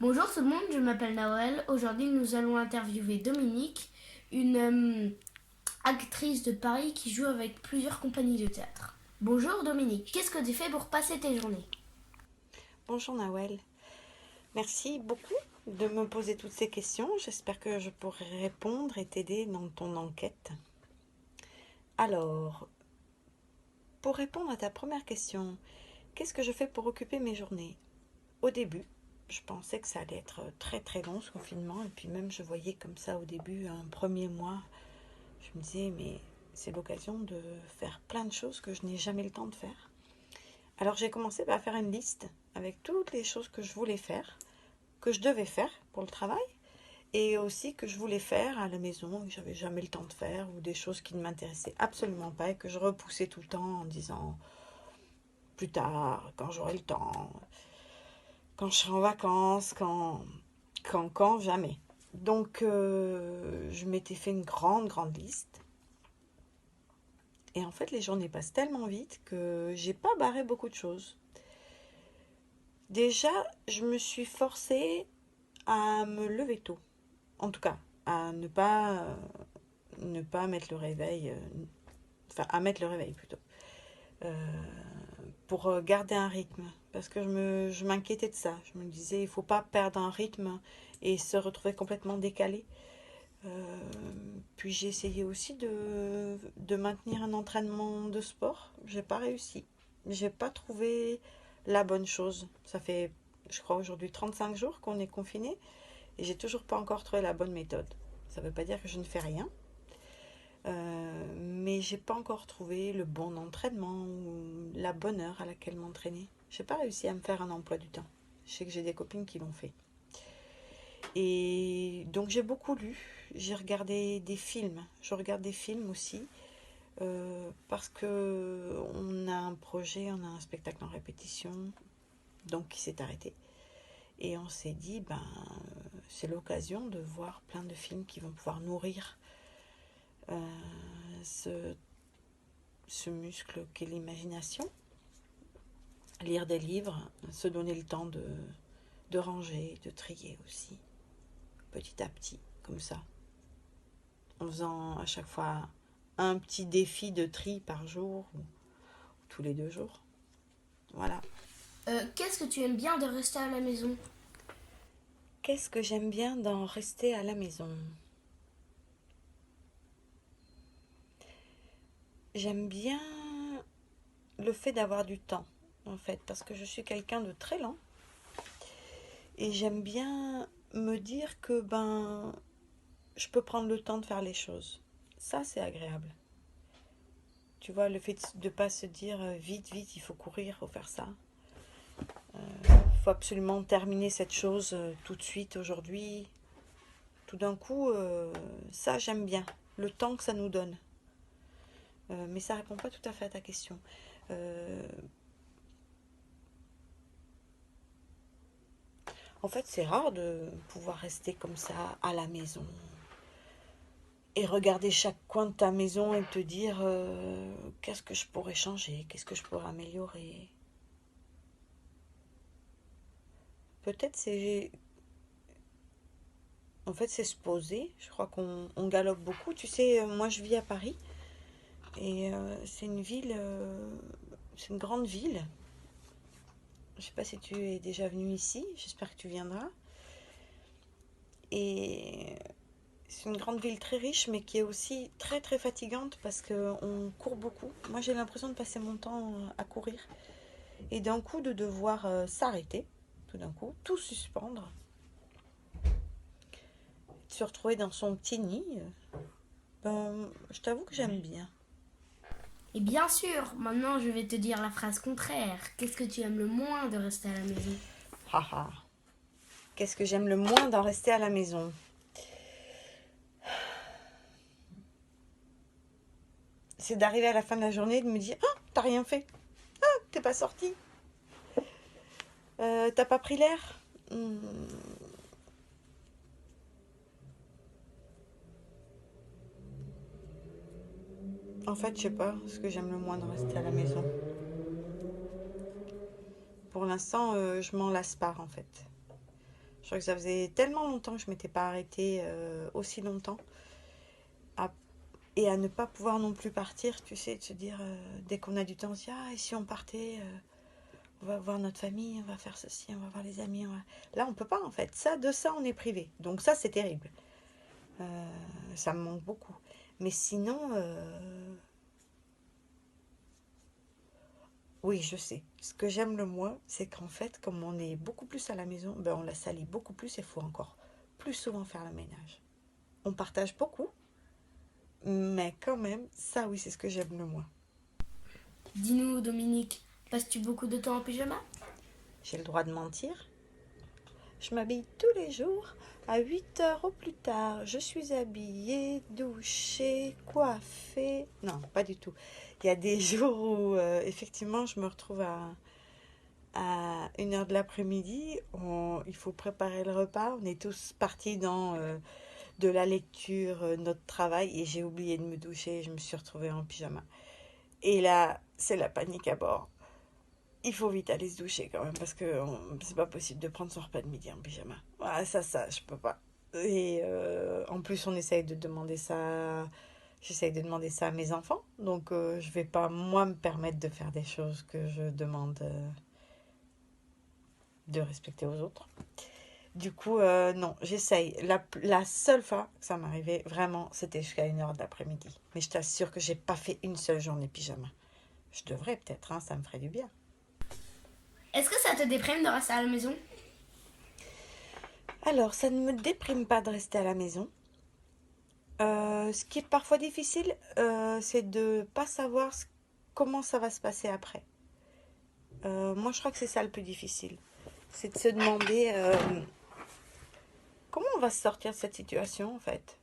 Bonjour tout le monde, je m'appelle Nawel. Aujourd'hui, nous allons interviewer Dominique, une actrice de Paris qui joue avec plusieurs compagnies de théâtre. Bonjour Dominique, qu'est-ce que tu fais pour passer tes journées? Bonjour Nawel, merci beaucoup de me poser toutes ces questions. J'espère que je pourrai répondre et t'aider dans ton enquête. Alors, pour répondre à ta première question, qu'est-ce que je fais pour occuper mes journées? Au début, je pensais que ça allait être très très long ce confinement et puis même je voyais comme ça au début un premier mois, je me disais mais c'est l'occasion de faire plein de choses que je n'ai jamais le temps de faire. Alors j'ai commencé par faire une liste avec toutes les choses que je voulais faire, que je devais faire pour le travail et aussi que je voulais faire à la maison et que j'avais jamais le temps de faire ou des choses qui ne m'intéressaient absolument pas et que je repoussais tout le temps en disant plus tard, quand j'aurai le temps, quand je serai en vacances, jamais. Donc je m'étais fait une grande liste et en fait les journées passent tellement vite que j'ai pas barré beaucoup de choses. Déjà, je me suis forcée à me lever tôt. En tout cas, à ne pas mettre le réveil, enfin à mettre le réveil plutôt, euh, pour garder un rythme. Parce que je m'inquiétais de ça. Je me disais, il faut pas perdre un rythme et se retrouver complètement décalé. Euh, Puis j'ai essayé aussi de maintenir un entraînement de sport. J'ai pas réussi. J'ai pas trouvé la bonne chose. Ça fait, je crois, aujourd'hui 35 jours qu'on est confiné et j'ai toujours pas encore trouvé la bonne méthode. Ça veut pas dire que je ne fais rien, mais j'ai pas encore trouvé le bon entraînement ou la bonne heure à laquelle m'entraîner. J'ai pas réussi à me faire un emploi du temps. Je sais que j'ai des copines qui l'ont fait. Et donc j'ai beaucoup lu, j'ai regardé des films. Je regarde des films aussi parce que on a un projet, on a un spectacle en répétition, donc qui s'est arrêté. Et on s'est dit, ben, c'est l'occasion de voir plein de films qui vont pouvoir nourrir ce, ce muscle qu'est l'imagination. Lire des livres, se donner le temps de ranger, de trier aussi, petit à petit, comme ça, en faisant à chaque fois un petit défi de tri par jour ou tous les 2 jours. Voilà. Qu'est-ce que tu aimes bien de rester à la maison? Qu'est-ce que j'aime bien d'en rester à la maison? J'aime bien le fait d'avoir du temps, en fait, parce que je suis quelqu'un de très lent et j'aime bien me dire que ben je peux prendre le temps de faire les choses. Ça, c'est agréable. Tu vois, le fait de ne pas se dire vite, il faut courir, il faut faire ça. Il faut absolument terminer cette chose tout de suite aujourd'hui. Tout d'un coup, ça, j'aime bien. Le temps que ça nous donne. Mais ça répond pas tout à fait à ta question. Euh, En fait, c'est rare de pouvoir rester comme ça à la maison et regarder chaque coin de ta maison et te dire qu'est-ce que je pourrais changer, qu'est-ce que je pourrais améliorer. Peut-être c'est En fait, c'est se poser. Je crois qu'on galope beaucoup. Tu sais, moi, je vis à Paris et c'est une ville, c'est une grande ville. Je sais pas si tu es déjà venu ici. J'espère que tu viendras. Et c'est une grande ville très riche, mais qui est aussi très fatigante parce qu'on court beaucoup. Moi, j'ai l'impression de passer mon temps à courir et d'un coup de devoir s'arrêter, tout d'un coup, tout suspendre, se retrouver dans son petit nid. Ben, je t'avoue que j'aime bien. Et bien sûr, maintenant je vais te dire la phrase contraire. Qu'est-ce que tu aimes le moins de rester à la maison? Haha. Qu'est-ce que j'aime le moins d'en rester à la maison? C'est d'arriver à la fin de la journée et de me dire ah, t'as rien fait, t'es pas sorti, t'as pas pris l'air. En fait, je sais pas ce que j'aime le moins de rester à la maison. Pour l'instant, je m'en lasse pas en fait. crois que ça faisait tellement longtemps que je m'étais pas arrêtée aussi longtemps. À- et à ne pas pouvoir non plus partir, tu sais, de se dire, dès qu'on a du temps, on se dit, ah, et si on partait, on va voir notre famille, on va faire ceci, on va voir les amis. Là, on peut pas, en fait. De ça, on est privé. Donc ça, c'est terrible. Ça me manque beaucoup. Mais sinon, oui, je sais. Ce que j'aime le moins, c'est qu'en fait, comme on est beaucoup plus à la maison, ben on la salit beaucoup plus et il faut encore plus souvent faire le ménage. On partage beaucoup, mais quand même, ça oui, c'est ce que j'aime le moins. Dis-nous, Dominique, passes-tu beaucoup de temps en pyjama? J'ai le droit de mentir. Je m'habille tous les jours à 8 heures au plus tard. Je suis habillée, douchée, coiffée. Non, pas du tout. Il y a des jours où effectivement je me retrouve à 1 heure de l'après-midi. Il faut préparer le repas. On est tous partis dans de la lecture, notre travail, et j'ai oublié de me doucher. Je me suis retrouvée en pyjama. Et là, c'est la panique à bord. Il faut vite aller se doucher quand même parce que c'est pas possible de prendre son repas de midi en pyjama. Ah, ça, je peux pas. Et en plus, on essaye de demander ça. J'essaye de demander ça à mes enfants. Donc, je vais pas, moi, me permettre de faire des choses que je demande de respecter aux autres. Du coup, non, j'essaye. La seule fois que ça m'arrivait, vraiment, c'était jusqu'à 1 heure de l'après-midi. Mais je t'assure que j'ai pas fait une seule journée pyjama. Je devrais peut-être, hein, ça me ferait du bien. Est-ce que ça te déprime de rester à la maison? Alors, ça ne me déprime pas de rester à la maison. Ce qui est parfois difficile, c'est de pas savoir comment ça va se passer après. Moi, je crois que c'est ça le plus difficile. C'est de se demander comment on va se sortir de cette situation, en fait.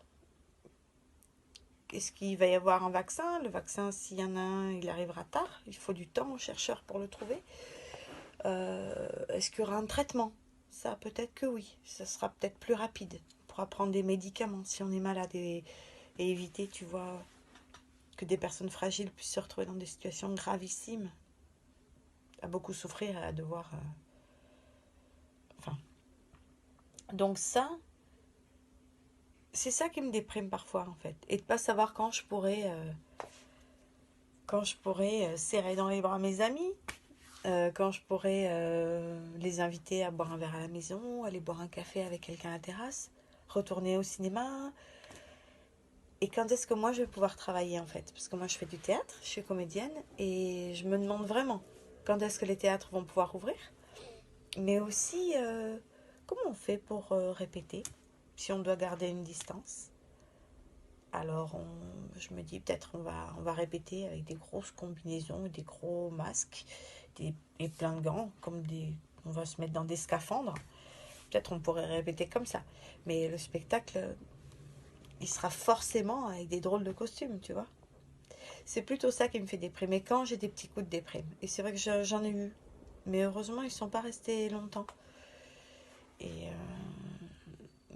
Est-ce qu'il va y avoir un vaccin? Le vaccin, s'il y en a un, il arrivera tard. Il faut du temps aux chercheurs pour le trouver. Est-ce qu'il y aura un traitement? Ça, peut-être que oui. Ça sera peut-être plus rapide. On pourra prendre des médicaments si on est malade et éviter, tu vois, que des personnes fragiles puissent se retrouver dans des situations gravissimes, à beaucoup souffrir et à devoir... Enfin... Donc ça, c'est ça qui me déprime parfois, en fait. Et de pas savoir quand je pourrais serrer dans les bras mes amis, quand je pourrais les inviter à boire un verre à la maison, aller boire un café avec quelqu'un à la terrasse, retourner au cinéma. Et quand est-ce que moi je vais pouvoir travailler en fait? Parce que moi je fais du théâtre, je suis comédienne et je me demande vraiment quand est-ce que les théâtres vont pouvoir ouvrir. Mais aussi comment on fait pour répéter si on doit garder une distance. Alors je me dis peut-être on va répéter avec des grosses combinaisons, des gros masques et plein de gants, on va se mettre dans des scaphandres. Peut-être on pourrait répéter comme ça. Mais le spectacle, il sera forcément avec des drôles de costumes, tu vois. C'est plutôt ça qui me fait déprimer quand j'ai des petits coups de déprime. Et c'est vrai que j'en ai eu. Mais heureusement, ils ne sont pas restés longtemps. Et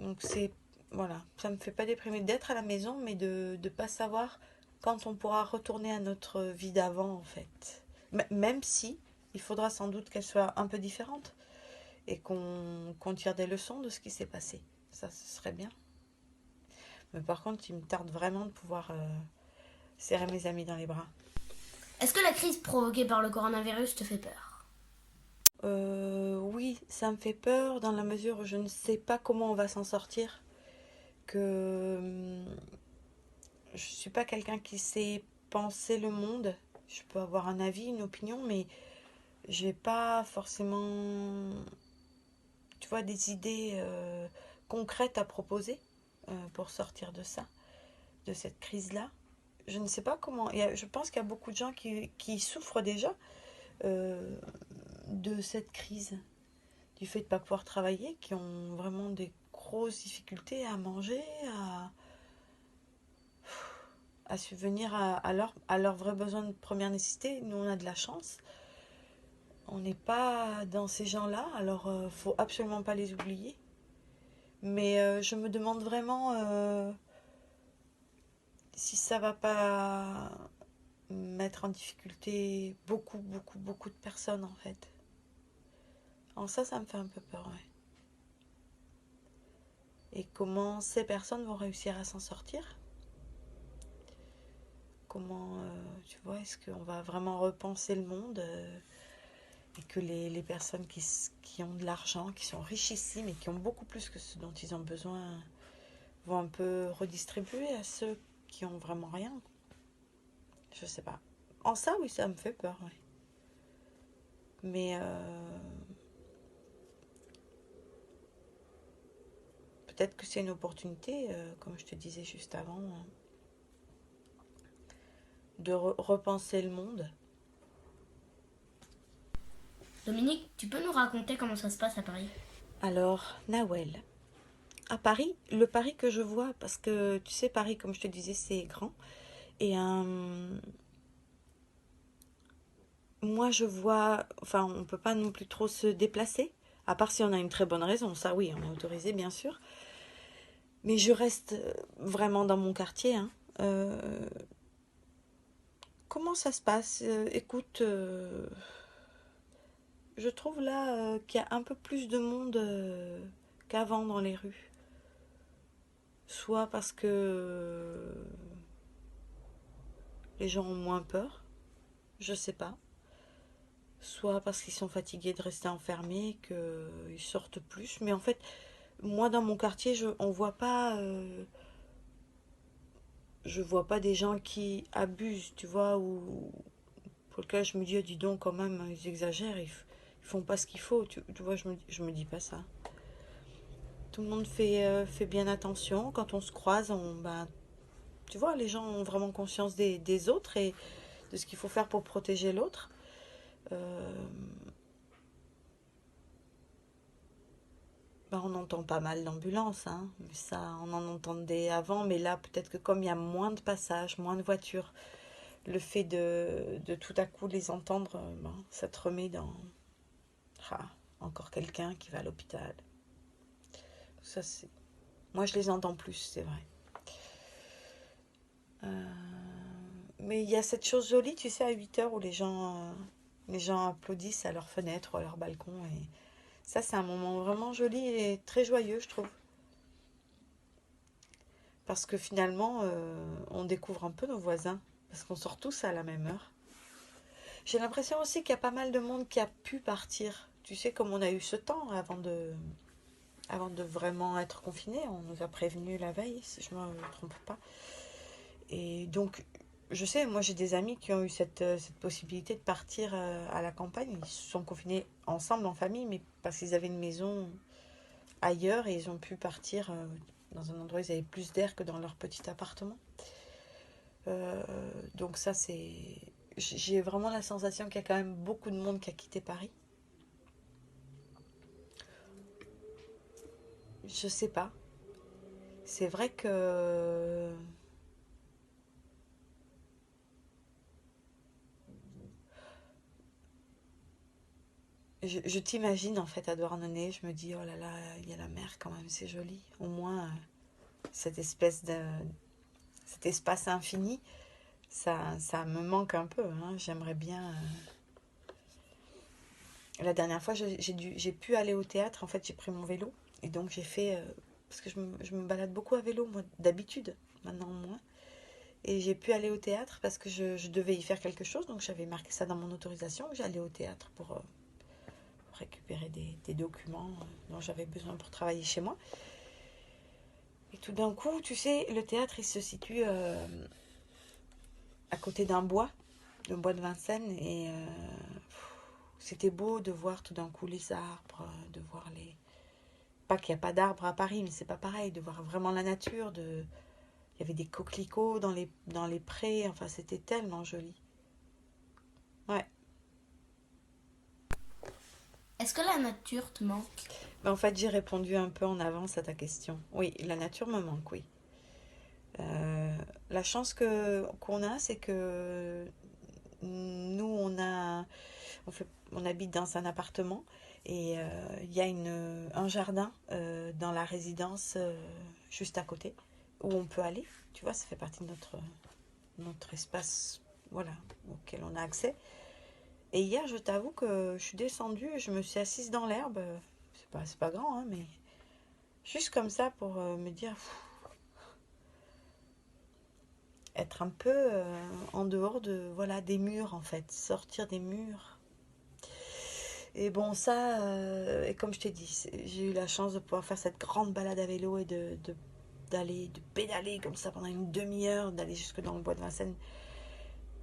donc c'est... Voilà, ça me fait pas déprimer d'être à la maison, mais de ne pas savoir quand on pourra retourner à notre vie d'avant, en fait. Même si il faudra sans doute qu'elle soit un peu différente et qu'on tire des leçons de ce qui s'est passé. Ça, ce serait bien. Mais par contre, il me tarde vraiment de pouvoir serrer mes amis dans les bras. Est-ce que la crise provoquée par le coronavirus te fait peur? Oui, ça me fait peur dans la mesure où je ne sais pas comment on va s'en sortir. Que je suis pas quelqu'un qui sait penser le monde. Je peux avoir un avis, une opinion, mais j'ai pas forcément, tu vois, des idées concrètes à proposer pour sortir de ça, de cette crise-là. Je ne sais pas comment. Je pense qu'il y a beaucoup de gens qui souffrent déjà euh, de cette crise, du fait de ne pas pouvoir travailler, qui ont vraiment des grosses difficultés à manger, à subvenir à leurs vrais besoins de première nécessité. Nous, on a de la chance. On n'est pas dans ces gens-là, alors faut absolument pas les oublier. Mais je me demande vraiment si ça va pas mettre en difficulté beaucoup de personnes en fait. Alors ça me fait un peu peur, ouais. et comment ces personnes vont réussir à s'en sortir. Comment, tu vois, est-ce qu'on va vraiment repenser le monde et que les personnes qui ont de l'argent, qui sont richissimes et qui ont beaucoup plus que ce dont ils ont besoin, vont un peu redistribuer à ceux qui ont vraiment rien. Je sais pas. En ça, oui, ça me fait peur, oui. Mais peut-être que c'est une opportunité, comme je te disais juste avant, de repenser le monde. Dominique, tu peux nous raconter comment ça se passe à Paris? Alors, Nawel, à Paris, le Paris que je vois, parce que tu sais, Paris, comme je te disais, c'est grand. Et moi, je vois, enfin, on peut pas non plus trop se déplacer, à part si on a une très bonne raison. Ça, oui, on est autorisé, bien sûr. Mais je reste vraiment dans mon quartier, hein. Comment ça se passe? Écoute, je trouve là qu'il y a un peu plus de monde qu'avant dans les rues. Soit parce que les gens ont moins peur, je sais pas. Soit parce qu'ils sont fatigués de rester enfermés, qu'ils sortent plus. Mais en fait, moi dans mon quartier, je vois pas des gens qui abusent, tu vois, ou pour lequel je me dis, oh, dis donc, quand même, ils exagèrent, ils font pas ce qu'il faut, tu vois, je me dis pas ça. Tout le monde fait bien attention. Quand on se croise, ben, tu vois, les gens ont vraiment conscience des autres et de ce qu'il faut faire pour protéger l'autre. Euh, ben, on entend pas mal d'ambulances, hein. Mais ça, on en entendait avant, mais là, peut-être que comme il y a moins de passages, moins de voitures, le fait de tout à coup les entendre, ben, ça te remet dans... Ah, encore quelqu'un qui va à l'hôpital. Ça, c'est... Moi, je les entends plus, c'est vrai. Euh, Mais il y a cette chose jolie, tu sais, à 8 heures où les gens applaudissent à leur fenêtre ou à leur balcon. Et ça, c'est un moment vraiment joli et très joyeux, je trouve. Parce que finalement, on découvre un peu nos voisins. Parce qu'on sort tous à la même heure. J'ai l'impression aussi qu'il y a pas mal de monde qui a pu partir. Tu sais, comme on a eu ce temps avant de vraiment être confiné, on nous a prévenu la veille, si je ne me trompe pas. Et donc, je sais, moi j'ai des amis qui ont eu cette possibilité de partir à la campagne. Ils se sont confinés ensemble en famille, mais parce qu'ils avaient une maison ailleurs et ils ont pu partir dans un endroit où ils avaient plus d'air que dans leur petit appartement. Euh, donc ça, c'est... J'ai vraiment la sensation qu'il y a quand même beaucoup de monde qui a quitté Paris. Je sais pas. C'est vrai que je t'imagine en fait à Douarnenez, je me dis oh là là, il y a la mer quand même, c'est joli. Au moins cette espèce de cet espace infini, ça me manque un peu, hein. J'aimerais bien. La dernière fois, j'ai pu aller au théâtre. En fait, j'ai pris mon vélo et donc j'ai fait parce que je me balade beaucoup à vélo moi d'habitude, maintenant moins. Et j'ai pu aller au théâtre parce que je devais y faire quelque chose, donc j'avais marqué ça dans mon autorisation. J'allais au théâtre pour récupérer des documents dont j'avais besoin pour travailler chez moi. Et tout d'un coup, tu sais, le théâtre, il se situe à côté d'un bois, le bois de Vincennes. Et c'était beau de voir tout d'un coup les arbres, de voir les... Pas qu'il n'y a pas d'arbres à Paris, mais c'est pas pareil, de voir vraiment la nature. Il y avait des coquelicots dans les prés, enfin c'était tellement joli. Ouais. Est-ce que la nature te manque? Mais en fait, j'ai répondu un peu en avance à ta question. Oui, la nature me manque, oui. Euh, la chance qu'on a, c'est que nous, on habite dans un appartement et il y a un jardin dans la résidence juste à côté où on peut aller. Tu vois, ça fait partie de notre espace, voilà, auquel on a accès. Et hier, je t'avoue que je suis descendue, je me suis assise dans l'herbe. C'est pas grand, hein, mais Juste comme ça pour me dire, être un peu en dehors de, voilà, des murs en fait, sortir des murs. Et bon, ça, et comme je t'ai dit, j'ai eu la chance de pouvoir faire cette grande balade à vélo et de pédaler comme ça pendant une demi-heure, d'aller jusque dans le bois de Vincennes.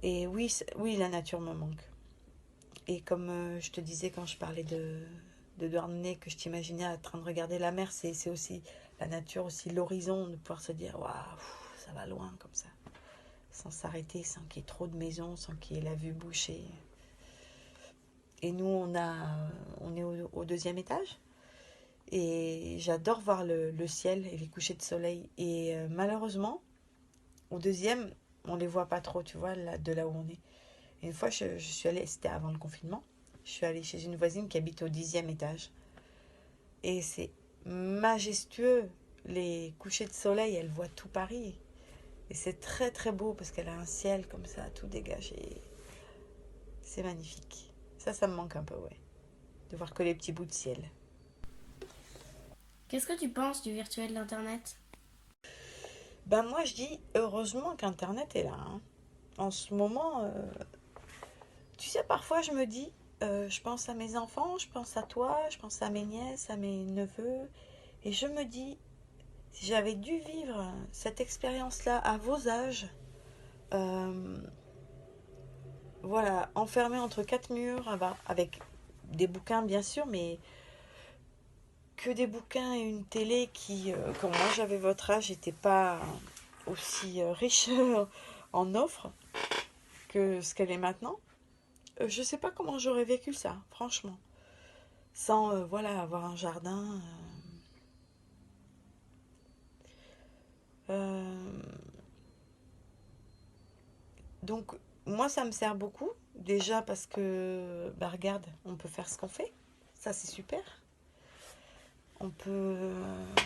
Et oui, oui, la nature me manque. Et comme je te disais quand je parlais de Douarnenez, que je t'imaginais en train de regarder la mer, c'est aussi la nature, aussi l'horizon, de pouvoir se dire, waouh, ça va loin comme ça, sans s'arrêter, sans qu'il y ait trop de maisons, sans qu'il y ait la vue bouchée. Et nous, on est au deuxième étage. Et j'adore voir le ciel et les couchers de soleil. Et malheureusement, au deuxième, on les voit pas trop, tu vois, de là où on est. Et une fois, je suis allée, c'était avant le confinement, je suis allée chez une voisine qui habite au 10e étage. Et c'est majestueux. Les couchers de soleil, elle voit tout Paris. Et c'est très très beau parce qu'elle a un ciel comme ça, tout dégagé. C'est magnifique. Ça me manque un peu, ouais. De voir que les petits bouts de ciel. Qu'est-ce que tu penses du virtuel d'Internet? Ben moi je dis heureusement qu'Internet est là, hein. En ce moment, tu sais, parfois je me dis, je pense à mes enfants, je pense à toi, je pense à mes nièces, à mes neveux, et je me dis, si j'avais dû vivre cette expérience-là à vos âges, euh, voilà, enfermé entre quatre murs, ah bah, avec des bouquins bien sûr, mais que des bouquins et une télé qui, quand moi j'avais votre âge, n'était pas aussi riche en offres que ce qu'elle est maintenant. Je sais pas comment j'aurais vécu ça, franchement. Sans, voilà, avoir un jardin. Euh, donc, moi, ça me sert beaucoup. Déjà parce que, bah, regarde, on peut faire ce qu'on fait. Ça, c'est super. On peut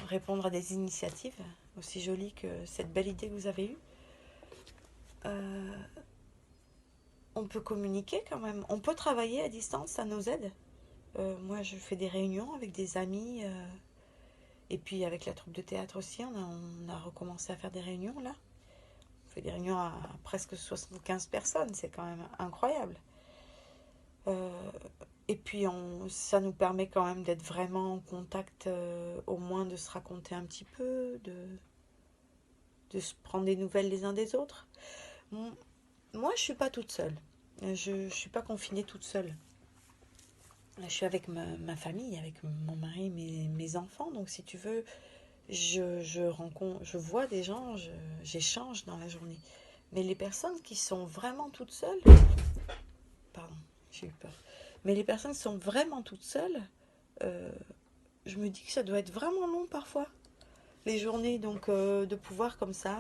répondre à des initiatives aussi jolies que cette belle idée que vous avez eue. Euh, on peut communiquer quand même. On peut travailler à distance, ça nous aide. Moi, je fais des réunions avec des amis. Et puis, avec la troupe de théâtre aussi, on a recommencé à faire des réunions là. On fait des réunions à presque 75 personnes. C'est quand même incroyable. Euh, et puis, ça nous permet quand même d'être vraiment en contact, au moins de se raconter un petit peu, de se prendre des nouvelles les uns des autres. Moi, je suis pas toute seule. Je suis pas confinée toute seule. Je suis avec ma famille, avec mon mari, mes enfants. Donc, si tu veux, je vois des gens, j'échange dans la journée. Mais les personnes qui sont vraiment toutes seules, pardon, j'ai eu peur. Mais les personnes qui sont vraiment toutes seules, euh, je me dis que ça doit être vraiment long parfois, les journées. Donc, de pouvoir comme ça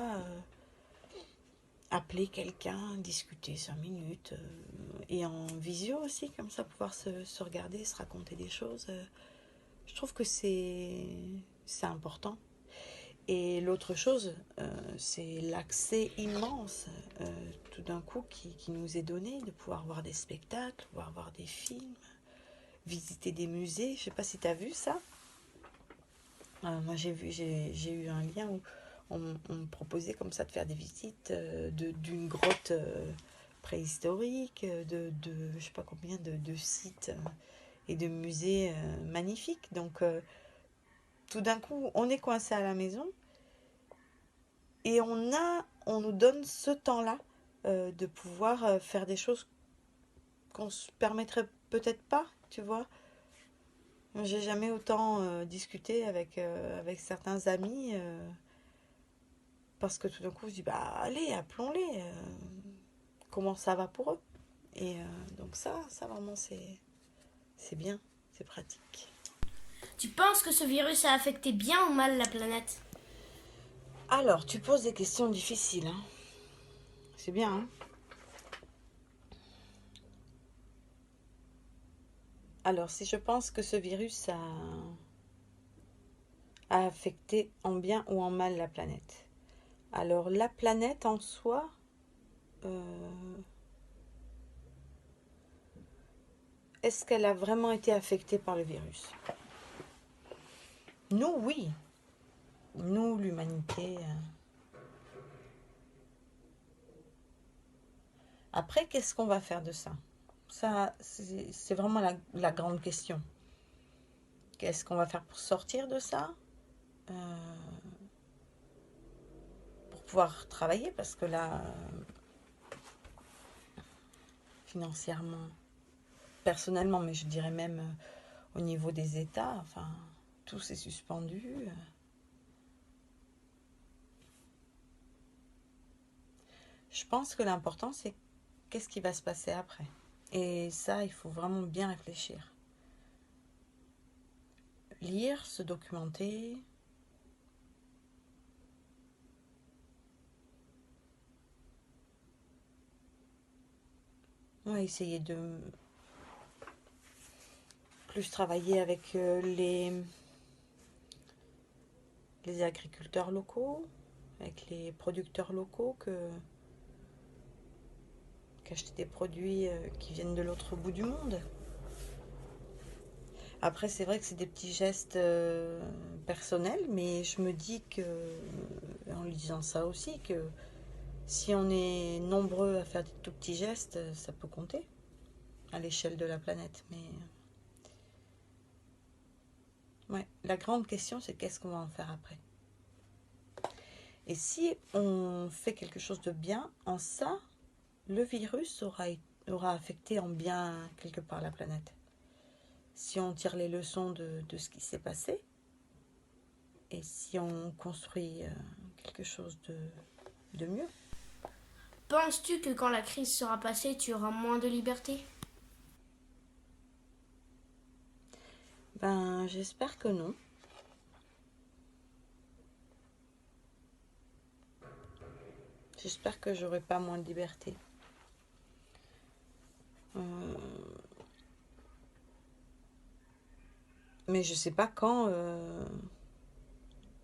appeler quelqu'un, discuter 5 minutes, et en visio aussi, comme ça, pouvoir se regarder, se raconter des choses. Je trouve que c'est important. Et l'autre chose, c'est l'accès immense, tout d'un coup, qui nous est donné, de pouvoir voir des spectacles, voir des films, visiter des musées. Je sais pas si tu as vu ça. Moi, j'ai eu un lien où on me proposait comme ça de faire des visites, d'une grotte préhistorique, je sais pas combien de sites et de musées magnifiques. Donc, tout d'un coup, on est coincé à la maison et on nous donne ce temps-là, de pouvoir faire des choses qu'on se permettrait peut-être pas, tu vois. J'ai jamais autant discuté avec certains amis, parce que tout d'un coup, je dis, bah allez, appelons-les, comment ça va pour eux. Et donc ça vraiment, c'est bien, c'est pratique. Tu penses que ce virus a affecté bien ou mal la planète? Alors, tu poses des questions difficiles, hein. C'est bien, hein. Alors, si je pense que ce virus a affecté en bien ou en mal la planète. Alors, la planète en soi, euh, est-ce qu'elle a vraiment été affectée par le virus? Nous, oui. nous, l'humanité. Après, qu'est-ce qu'on va faire de ça? Ça, c'est vraiment la grande question. Qu'est-ce qu'on va faire pour sortir de ça? Pour pouvoir travailler, parce que là, financièrement, personnellement, mais je dirais même au niveau des États, enfin, tout s'est suspendu. Je pense que l'important, c'est qu'est-ce qui va se passer après. Et ça, il faut vraiment bien réfléchir. Lire, se documenter. Ouais, essayer de plus travailler avec les agriculteurs locaux, avec les producteurs locaux, qu'acheter des produits qui viennent de l'autre bout du monde. Après, c'est vrai que c'est des petits gestes personnels, mais je me dis que, en lui disant ça aussi, que si on est nombreux à faire des tout petits gestes, ça peut compter à l'échelle de la planète. Mais ouais, la grande question, c'est qu'est-ce qu'on va en faire après. Et si on fait quelque chose de bien, en ça, le virus aura affecté en bien quelque part la planète. Si on tire les leçons de ce qui s'est passé, et si on construit quelque chose de mieux. Penses-tu que quand la crise sera passée, tu auras moins de liberté? Ben, j'espère que non. J'espère que j'aurai pas moins de liberté. Mais je sais pas quand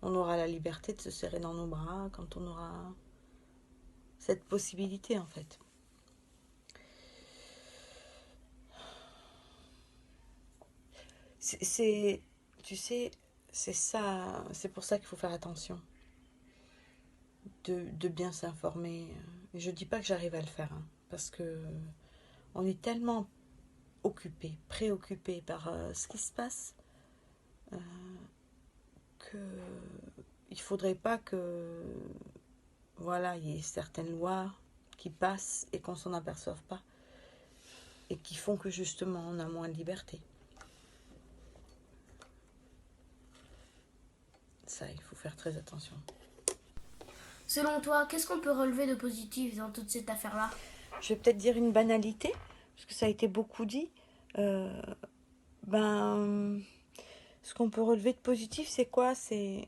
on aura la liberté de se serrer dans nos bras, quand on aura cette possibilité en fait. Tu sais, c'est ça, c'est pour ça qu'il faut faire attention, de bien s'informer. Et je dis pas que j'arrive à le faire, hein, parce que on est tellement occupé, préoccupé par ce qui se passe, que il faudrait pas que voilà, il y ait certaines lois qui passent et qu'on s'en aperçoive pas, et qui font que justement on a moins de liberté. Ça, il faut faire très attention. Selon toi, qu'est-ce qu'on peut relever de positif dans toute cette affaire-là? Je vais peut-être dire une banalité, parce que ça a été beaucoup dit. Euh, ben, ce qu'on peut relever de positif, c'est quoi? C'est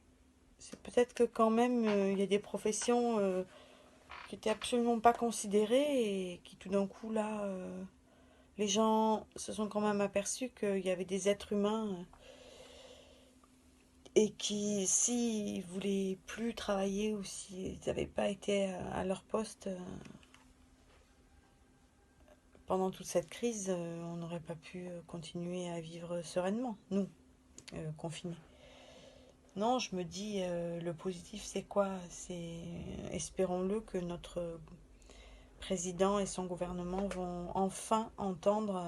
peut-être que quand même, il y a des professions qui étaient absolument pas considérées et qui tout d'un coup, là, les gens se sont quand même aperçus qu'il y avait des êtres humains et qui, s'ils voulaient plus travailler ou s'ils n'avaient pas été à leur poste pendant toute cette crise, on n'aurait pas pu continuer à vivre sereinement, nous, confinés. Non, je me dis, le positif, c'est quoi? C'est, espérons-le, que notre président et son gouvernement vont enfin entendre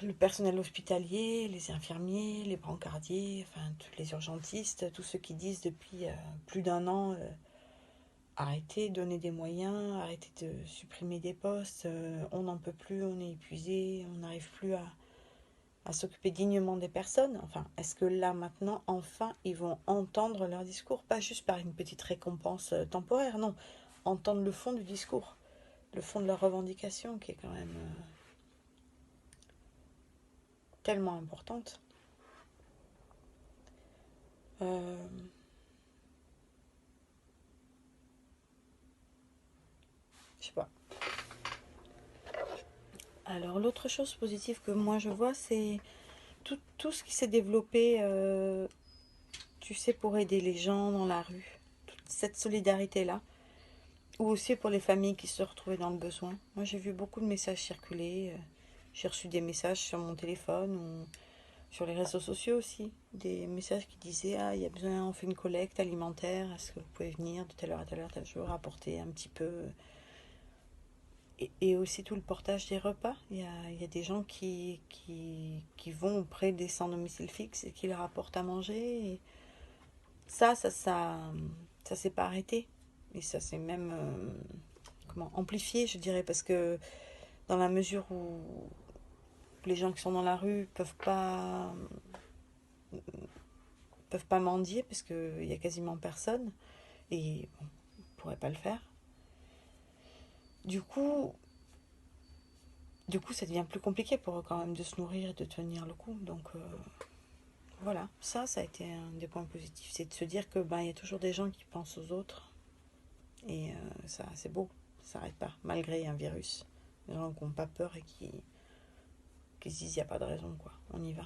le personnel hospitalier, les infirmiers, les brancardiers, enfin, tous les urgentistes, tous ceux qui disent depuis plus d'un an arrêtez, donnez des moyens, arrêtez de supprimer des postes, on n'en peut plus, on est épuisé, on n'arrive plus à s'occuper dignement des personnes. Enfin, est-ce que là, maintenant, enfin, ils vont entendre leur discours? Pas juste par une petite récompense temporaire, non. Entendre le fond du discours, le fond de leur revendication, qui est quand même tellement importante. Je sais pas. Alors, l'autre chose positive que moi je vois, c'est tout ce qui s'est développé, tu sais, pour aider les gens dans la rue. Toute cette solidarité-là. Ou aussi pour les familles qui se retrouvaient dans le besoin. Moi, j'ai vu beaucoup de messages circuler. J'ai reçu des messages sur mon téléphone Sur les réseaux sociaux aussi, des messages qui disaient ah, il y a besoin, on fait une collecte alimentaire, est-ce que vous pouvez venir de telle heure à telle heure, tel jour, apporter un petit peu. Et aussi tout le portage des repas. Il y a des gens qui vont auprès des sans domicile fixe et qui leur apportent à manger. Et ça s'est pas arrêté. Et ça s'est même amplifié, je dirais, parce que dans la mesure où les gens qui sont dans la rue peuvent pas mendier parce qu'il y a quasiment personne et bon, on pourrait pas le faire. Du coup, ça devient plus compliqué pour eux quand même de se nourrir et de tenir le coup. Donc voilà, ça a été un des points positifs, c'est de se dire que il y a toujours des gens qui pensent aux autres et ça c'est beau, ça s'arrête pas malgré un virus. Des gens qui n'ont pas peur et qui se disent il n'y a pas de raison quoi, on y va.